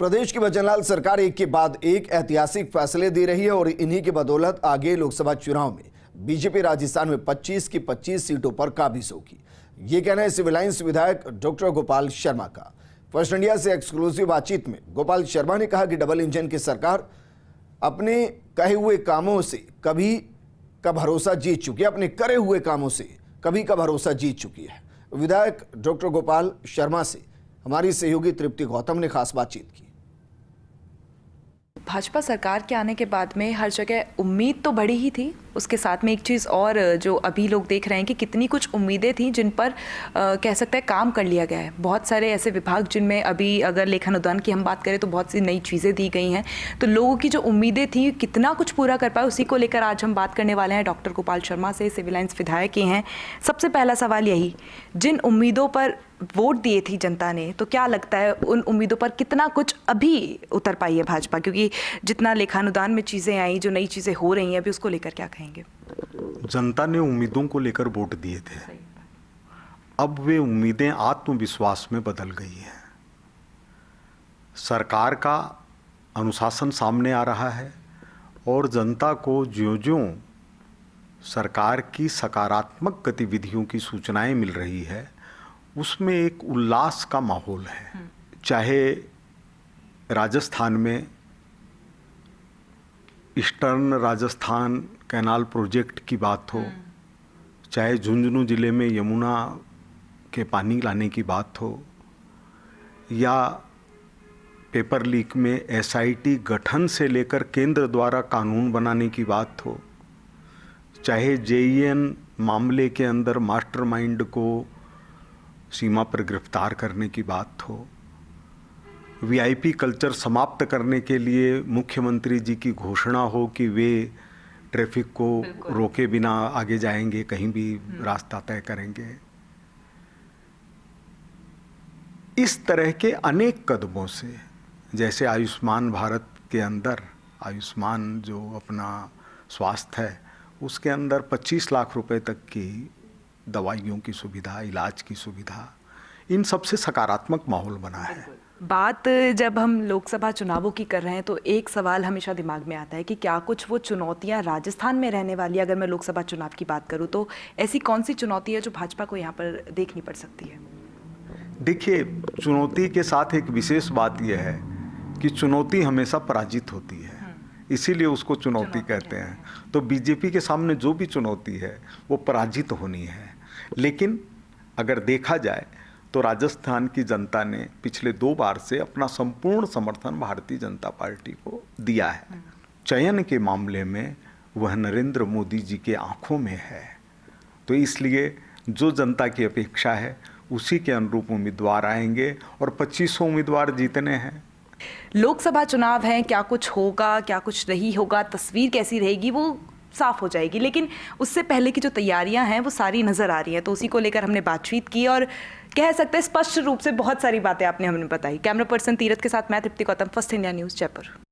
प्रदेश की भजनलाल सरकार एक के बाद एक ऐतिहासिक फैसले दे रही है और इन्हीं की बदौलत आगे लोकसभा चुनाव में बीजेपी राजस्थान में 25 की 25 सीटों पर काबिज होगी। ये कहना है सिविल लाइंस विधायक डॉक्टर गोपाल शर्मा का। फर्स्ट इंडिया से एक्सक्लूसिव बातचीत में गोपाल शर्मा ने कहा कि डबल इंजन की सरकार अपने कहे हुए कामों से कभी का भरोसा जीत चुकी है, अपने करे हुए कामों से कभी का भरोसा जीत चुकी है। विधायक डॉक्टर गोपाल शर्मा से हमारी सहयोगी तृप्ति गौतम ने खास बातचीत की। भाजपा सरकार के आने के बाद में हर जगह उम्मीद तो बढ़ी ही थी, उसके साथ में एक चीज़ और जो अभी लोग देख रहे हैं कि कितनी कुछ उम्मीदें थी जिन पर कह सकते हैं काम कर लिया गया है। बहुत सारे ऐसे विभाग जिनमें अभी अगर लेखानुदान की हम बात करें तो बहुत सी नई चीज़ें दी गई हैं, तो लोगों की जो उम्मीदें थी कितना कुछ पूरा कर पाए, उसी को लेकर आज हम बात करने वाले हैं डॉक्टर गोपाल शर्मा से, सिविल लाइंस विधायक ही हैं। सबसे पहला सवाल यही, जिन उम्मीदों पर वोट दिए थी जनता ने, तो क्या लगता है उन उम्मीदों पर कितना कुछ अभी उतर पाई है भाजपा? क्योंकि जितना लेखानुदान में चीज़ें आई, जो नई चीज़ें हो रही हैं, अभी उसको लेकर क्या कहेंगे? जनता ने उम्मीदों को लेकर वोट दिए थे, अब वे उम्मीदें आत्मविश्वास में बदल गई हैं। सरकार का अनुशासन सामने आ रहा है और जनता को ज्यों-ज्यों सरकार की सकारात्मक गतिविधियों की सूचनाएं मिल रही है, उसमें एक उल्लास का माहौल है। चाहे राजस्थान में ईस्टर्न राजस्थान कैनाल प्रोजेक्ट की बात हो, चाहे झुंझुनू जिले में यमुना के पानी लाने की बात हो, या पेपर लीक में एसआईटी गठन से लेकर केंद्र द्वारा कानून बनाने की बात हो, चाहे जेईएन मामले के अंदर मास्टरमाइंड को सीमा पर गिरफ्तार करने की बात हो, वीआईपी कल्चर समाप्त करने के लिए मुख्यमंत्री जी की घोषणा हो कि वे ट्रैफिक को रोके बिना आगे जाएंगे, कहीं भी रास्ता तय करेंगे। इस तरह के अनेक कदमों से, जैसे आयुष्मान भारत के अंदर आयुष्मान जो अपना स्वास्थ्य है उसके अंदर 25 लाख रुपए तक की दवाइयों की सुविधा, इलाज की सुविधा, इन सबसे सकारात्मक माहौल बना है। बात जब हम लोकसभा चुनावों की कर रहे हैं तो एक सवाल हमेशा दिमाग में आता है कि क्या कुछ वो चुनौतियां राजस्थान में रहने वाली, अगर मैं लोकसभा चुनाव की बात करूं तो ऐसी कौन सी चुनौती है जो भाजपा को यहाँ पर देखनी पड़ सकती है? देखिए, चुनौती के साथ एक विशेष बात यह है कि चुनौती हमेशा पराजित होती है, इसीलिए उसको चुनौती कहते हैं। तो बीजेपी के सामने जो भी चुनौती है वो पराजित होनी है। लेकिन अगर देखा जाए तो राजस्थान की जनता ने पिछले 2 बार से अपना संपूर्ण समर्थन भारतीय जनता पार्टी को दिया है। चयन के मामले में वह नरेंद्र मोदी जी के आंखों में है, तो इसलिए जो जनता की अपेक्षा है उसी के अनुरूप उम्मीदवार आएंगे और 25 उम्मीदवार जीतने हैं। लोकसभा चुनाव है, क्या कुछ होगा, क्या कुछ नहीं होगा, तस्वीर कैसी रहेगी वो साफ हो जाएगी, लेकिन उससे पहले की जो तैयारियां हैं वो सारी नजर आ रही हैं, तो उसी को लेकर हमने बातचीत की और कह सकते हैं स्पष्ट रूप से बहुत सारी बातें आपने हमें बताई। कैमरा पर्सन तीरथ के साथ मैं Tripti Gautam, first India news, Jaipur.